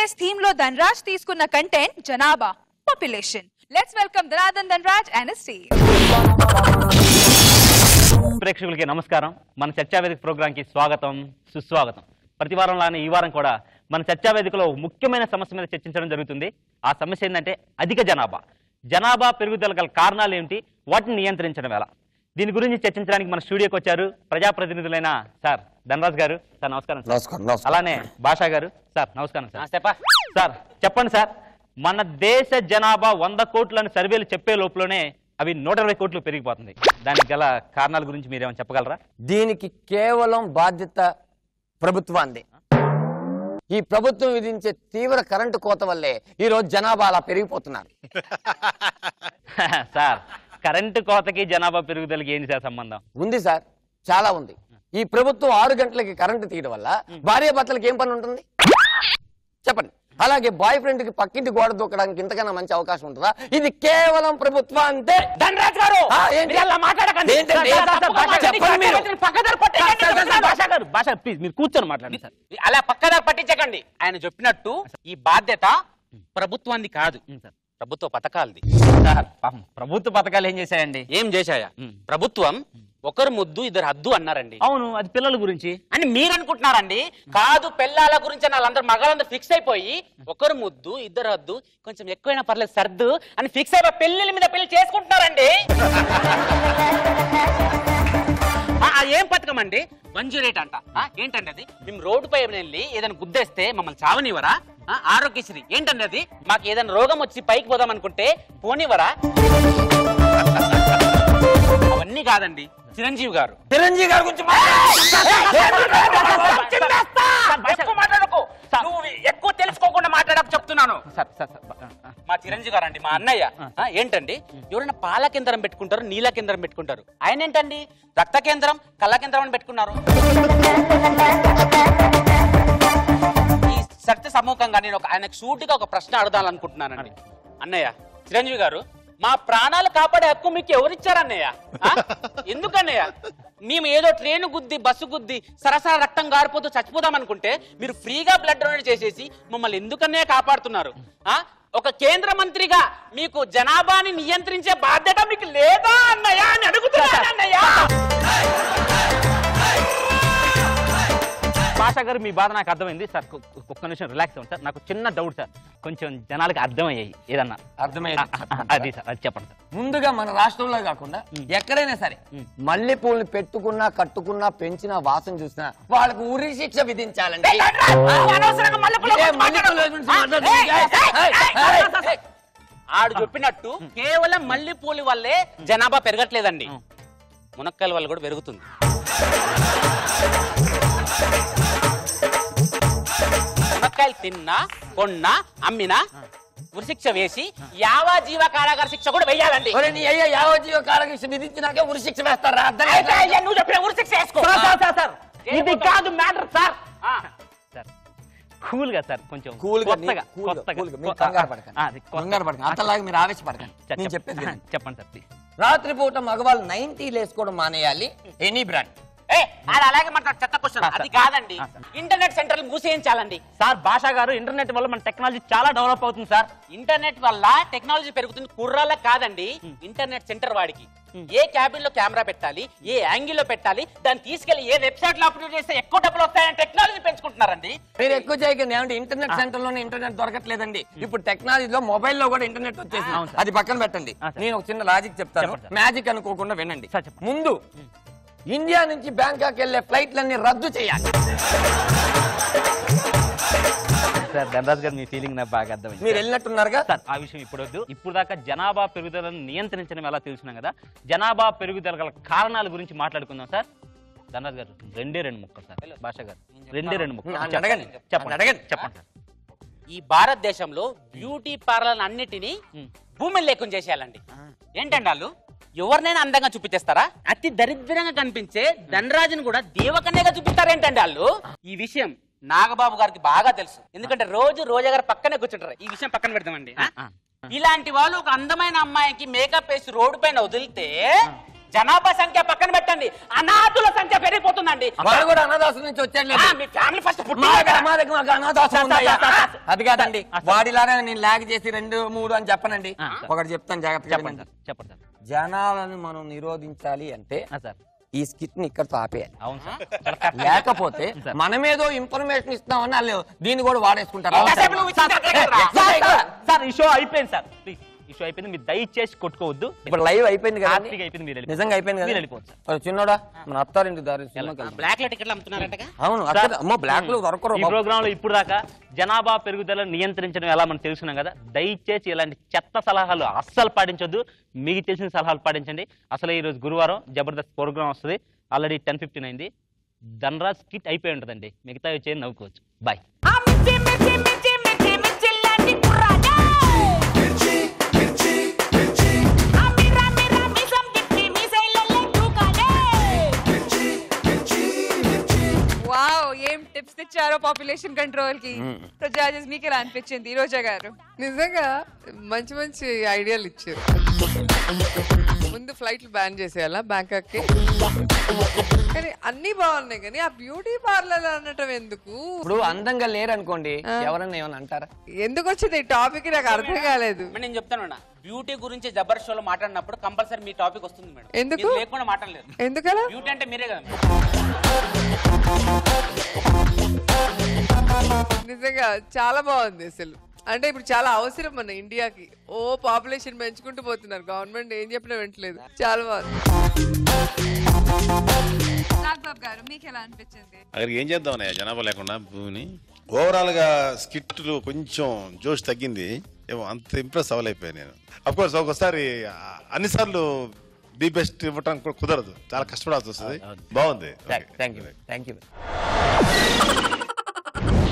Days theme లో ధనరాజ్ తీసుకున్న content జనాభా population. Let's welcome ధనార్దన్ Dhanraj and his team. ప్రేక్షకులకి నమస్కారం. మన చర్చావేదిక ప్రోగ్రాంకి స్వాగతం, సుస్వాగతం. ప్రతి వారంలానే ఈ వారం కూడా మన చర్చావేదికలో ముఖ్యమైన సమస్య మీద చర్చించడం జరుగుతుంది. ఆ సమస్య ఏంటంటే అధిక జనాభా. జనాభా పెరుగుదల గల కారణాలు ఏమిటి, వాటిని నియంత్రించడం ఎలా? దీని గురించి చర్చించడానికి మన స్టూడియోకి వచ్చారు ప్రజాప్రతినిధులైన సార్ ధనరాజ్ గారు. సార్ నమస్కారం. అలానే భాషా గారు. సార్ నమస్కారం. సార్ చెప్పండి సార్, మన దేశ జనాభా 100 కోట్లని సర్వేలు చెప్పే లోపలనే అవి 120 కోట్లు పెరిగిపోతుంది. దానికి గల కారణాల గురించి మీరేమైనా చెప్పగలరా? దీనికి కేవలం బాధ్యత ప్రభుత్వాన్ని. ఈ ప్రభుత్వం విధించే తీవ్ర కరెంటు కోత వల్లే ఈ రోజు జనాభా అలా పెరిగిపోతున్నారు. సార్, కరెంటు కోతకి జనాభా పెరుగుదలకి ఏంటి సార్ సంబంధం? ఉంది సార్, చాలా ఉంది. ఈ ప్రభుత్వం 6 గంటలకి కరెంటు తీయడం వల్ల భార్యాభర్తలకు ఏం పని ఉంటుంది చెప్పండి. అలాగే బాయ్ ఫ్రెండ్ కి పక్కింటి గోడ దూకడానికి ఇంతకన్నా మంచి అవకాశం ఉంటుందా? ఇది కేవలం ప్రభుత్వం అంతే. ధనరాజ్ గారు మీరు కూర్చొని మాట్లాడండి సార్. అలా పక్కదారి పట్టించకండి. ఆయన చెప్పినట్టు ఈ బాధ్యత ప్రభుత్వాన్ని కాదు, ప్రభుత్వ పథకాలది. ప్రభుత్వ పథకాలు ఏం చేశాయండి? ఏం చేశాయా? ప్రభుత్వం ఒకరు ముద్దు ఇద్దరు హద్దు అన్నారండి. అవును, అది పిల్లల గురించి అని మీరు అనుకుంటున్నారండి. కాదు, పిల్లల గురించి వాళ్ళందరూ మగాళ్ళందరూ ఫిక్స్ అయిపోయి ఒకరు ముద్దు ఇద్దరు హద్దు, కొంచెం ఎక్కువైనా పర్లేదు సర్దు అని ఫిక్స్ అయిపోయి పెళ్లిళ్ళ మీద పెళ్లి చేసుకుంటున్నారండి. ఏం పథకం అండి? 108 అంట. ఏంటండి అది? మేము రోడ్డు పై వెళ్ళి ఏదైనా గుద్దేస్తే మమ్మల్ని చావనివరా? ఆరోగ్యశ్రీ ఏంటండి అది? మాకు ఏదైనా రోగం వచ్చి పైకి పోదాం అనుకుంటే పోనివరా? అవన్నీ కాదండి. చిరంజీవి గారు గురించి ఎక్కువ తెలుసుకోకుండా మాట్లాడక చెప్తున్నాను. మా చిరంజీవి గారు అండి, మా అన్నయ్య. ఏంటండి, ఎవరైనా పాల కేంద్రం పెట్టుకుంటారు, నీళ్ళ కేంద్రం పెట్టుకుంటారు. ఆయన ఏంటండి రక్త కేంద్రం, కళ్ళ కేంద్రం అని పెట్టుకున్నారు. ఈ సత్య సమ్ముఖంగా నేను ఆయనకు సూటిగా ఒక ప్రశ్న అడగాలనుకుంటున్నానండి. అన్నయ్య చిరంజీవి గారు, మా ప్రాణాలు కాపాడే హక్కు మీకు ఎవరిచ్చారన్నయ్య? ఎందుకన్నయ్య? మేము ఏదో ట్రైన్ గుద్ది బస్సు గుద్ది సరసర రక్తం గారిపోతూ చచ్చిపోదాం అనుకుంటే మీరు ఫ్రీగా బ్లడ్ డొనేట్ చేసేసి మమ్మల్ని ఎందుకన్నయ్య కాపాడుతున్నారు? ఒక కేంద్ర మంత్రిగా మీకు జనాభాని నియంత్రించే బాధ్యత మీకు లేదా అన్నయ్య అని అడుగుతున్నాను అన్నయ్య. భాషా గారు, మీ బాధ నాకు అర్థమైంది సార్. ఒక్క నిమిషం రిలాక్స్ అవ్వండి సార్. నాకు చిన్న డౌట్ సార్, కొంచెం జనాలకి అర్థమయ్యాయి ఏదన్నా అర్థమయ్యేది అది సార్, అది చెప్పండి సార్. ముందుగా మన రాష్ట్రంలో కాకుండా ఎక్కడైనా సరే మల్లెపూలను పెట్టుకున్నా కట్టుకున్నా పెంచినా వాసన చూసినా వాళ్ళకు ఉరి శిక్ష విధించాలండి. ఆడు చెప్పినట్టు కేవలం మల్లెపూల వల్లే జనాభా పెరగట్లేదండి, మునక్కాయల వల్ల కూడా పెరుగుతుంది. మునక్కాయలు తిన్నా కొన్నా అమ్మినా ఉరిశిక్ష వేసి యావజీవ కారాగార శిక్ష కూడా వేయాలండి. యావజీవ కారాగార శిక్ష విధించినాకే ఉరిశిక్ష వేస్తారా? నువ్వు చెప్పిన ఉరిశిక్ష వేసుకో. ఇది కాదు మ్యాటర్ సార్. కూల్ గా సార్, కొంచెం అంతలాగా మీరు ఆవేశపడకండి. నేను చెప్పేది చెప్పండి సార్ ప్లీజ్. రాత్రిపూట మగవాళ్ళు 90 వేసుకోవడం మానేయాలి. Any brand. అలాగే మాట్లాడు. చెత్త క్వశ్చన్ అది కాదండి. ఇంటర్నెట్ సెంటర్లు మూసేయించాలండి. సార్ భాషా గారు, ఇంటర్నెట్ వల్ల మన టెక్నాలజీ చాలా డెవలప్ అవుతుంది సార్. ఇంటర్నెట్ వల్ల టెక్నాలజీ పెరుగుతుంది, కుర్రాళ్ళకి కాదండి. ఇంటర్నెట్ సెంటర్ వాడికి ఏ క్యాబిన్ లో కెమెరా పెట్టాలి, ఏ యాంగిల్ లో పెట్టాలి, దాన్ని తీసుకెళ్లి ఏ వెబ్సైట్ లో అప్లోడ్ చేస్తే ఎక్కువ డబ్బులు వస్తాయని టెక్నాలజీ పెంచుకుంటున్నారండి. మీరు ఎక్కువ చేయకండి. ఏమంటే ఇంటర్నెట్ సెంటర్ లోనే ఇంటర్నెట్ దొరకట్లేదండి. ఇప్పుడు టెక్నాలజీలో మొబైల్ లో కూడా ఇంటర్నెట్ వచ్చేసి అది పక్కన పెట్టండి. నేను ఒక చిన్న లాజిక్ చెప్తాను, మ్యాజిక్ అనుకోకుండా వినండి. ముందు ఇండియా నుంచి బ్యాంకాక్ వెళ్లే ఫ్లైట్లన్నీ రద్దు చేయాలి. సార్ ధనరాజ్ గారు, మీ ఫీలింగ్ నాకు బాగా అర్థమైంది. మీరు వెళ్ళినట్టున్నారుగా సార్. ఆ విషయం ఇప్పుడు వద్దు. ఇప్పుడు దాకా జనాభా పెరుగుదలను నియంత్రించడం ఎలా తెలుసుకున్నాం కదా, జనాభా పెరుగుదల గల కారణాల గురించి మాట్లాడుకుందాం సార్. ధనరాజ్ గారు, 2 ముక్కలు సార్. భాషా గారు 2 ముక్కలు అడగండి. చెప్పండి సార్. ఈ భారతదేశంలో బ్యూటీ పార్లర్ అన్నిటినీ భూమి లేకుండా చేసేయాలండి. ఏంటండి వాళ్ళు ఎవరినైనా అందంగా చూపించేస్తారా? అతి దరిద్రంగా కనిపించే ధనరాజును కూడా దేవకన్యగా చూపిస్తారేంటండి వాళ్ళు? ఈ విషయం నాగబాబు గారికి బాగా తెలుసు, ఎందుకంటే రోజు రోజా గారు పక్కనే కూర్చుంటారు. ఈ విషయం పక్కన పెడదామండి. ఇలాంటి వాళ్ళు ఒక అందమైన అమ్మాయికి మేకప్ వేసి రోడ్డు పైన వదిలితే జనాభా సంఖ్య పక్కన పెట్టండి, అనాథుల సంఖ్య పెరిగిపోతుందండి. వాళ్ళు కూడా అనాథాశ్రమం నుంచి వచ్చారు. మీ ఫ్యామిలీ ఫస్ట్ అది కాదండి, వాడిలానే నేను లాగ్ చేసి 2, 3 అని చెప్పనండి. ఒకటి చెప్తాను జాగ్రత్తగా చెప్పండి సార్. జనాలను మనం నిరోధించాలి అంటే సార్ ఈ స్కిట్ ని ఇక్కడతో ఆపేయాలి. అవును సార్. లేకపోతే మనమేదో ఇన్ఫర్మేషన్ ఇస్తామని వాళ్ళు దీన్ని కూడా వాడేసుకుంటారు. సార్ ఈ షో అయిపోయింది సార్, ప్లీజ్ ఈ షో అయిపోయింది, మీరు దయచేసి కొట్టుకోవద్దు. ఇప్పుడు లైవ్ అయిపోయింది కదా, అయిపోయింది, మీరు నిజంగా అయిపోయింది కదా, వెళ్ళిపోవచ్చు సార్. చిన్నోడా మన అత్తారింటి దారి బ్లాక్ లో టికెట్లు అమ్ముతున్నారంటగా. అవును, అమ్మో బ్లాక్ లో దొరకరు. ఈ ప్రోగ్రామ్ లో ఇప్పుడు దాకా జనాభా పెరుగుదల నియంత్రించడం ఎలా మనం తెలుసుకున్నాం కదా, దయచేసి ఇలాంటి చెత్త సలహాలు అస్సలు పాటించొద్దు. మీకు తెలిసిన సలహాలు పాటించండి. అసలు ఈ రోజు గురువారం జబర్దస్త్ ప్రోగ్రామ్ వస్తుంది, ఆల్రెడీ 10:15 అయింది. ధనరాజ్ స్కిట్ అయిపోయి ఉంటుందండి, మిగతా వచ్చి నవ్వుకోవచ్చు. బాయ్. వావ్, ఏం టిప్స్ ఇచ్చారో పాపులేషన్ కంట్రోల్ కి. సో జడ్జెస్ మీకు ఎలా అనిపించింది రోజా గారు? నిజంగా మంచి మంచి ఐడియాలు ఇచ్చారు. ముందు ఫ్లైట్లు బ్యాన్ చేసేయాలా బ్యాంకాక్ కి, కానీ అన్ని బాగున్నాయి, కానీ ఆ బ్యూటీ పార్లర్ అనటం ఎందుకు? ఇప్పుడు అందంగా లేరు అనుకోండి, ఎవరన్నా ఏమన్నా అంటారా? ఎందుకు వచ్చింది ఈ టాపిక్ నాకు అర్థం కాలేదు. నేను చెప్తాను మేడం, బ్యూటీ గురించి జబర్ షోలో మాట్లాడినప్పుడు కంపల్సరీ మీ టాపిక్ వస్తుంది మేడం. ఎందుకు? మీరు లేకుండా మాట్లాడలేదు. ఎందుకలా? బ్యూటీ అంటే మీరే కదా. నిజంగా చాలా బాగుంది అసలు. అంటే ఇప్పుడు చాలా అవసరం మన ఇండియాకి. ఓ పాపులేషన్ పెంచుకుంటూ పోతున్నారు, గవర్నమెంట్ ఏం చెప్పినా వింటలేదు. చాలా బాగుంది. నాగబాబు గారు మీకు ఎలా అనిపించింది? అక్కడికి ఏం చేద్దాం జనాభా లేకుండా భూమిని. ఓవరాల్ గా స్కిట్లు కొంచెం జోష్ తగ్గింది, ఏమో అంత ఇంప్రెస్ అవ్వలేకపోయాను నేను. అఫ్కోర్స్ ఒకసారి అన్నిసార్లు ది బెస్ట్ ఇవ్వటం కూడా కుదరదు, చాలా కష్టపడాల్సి వస్తుంది. బాగుంది. Thank you.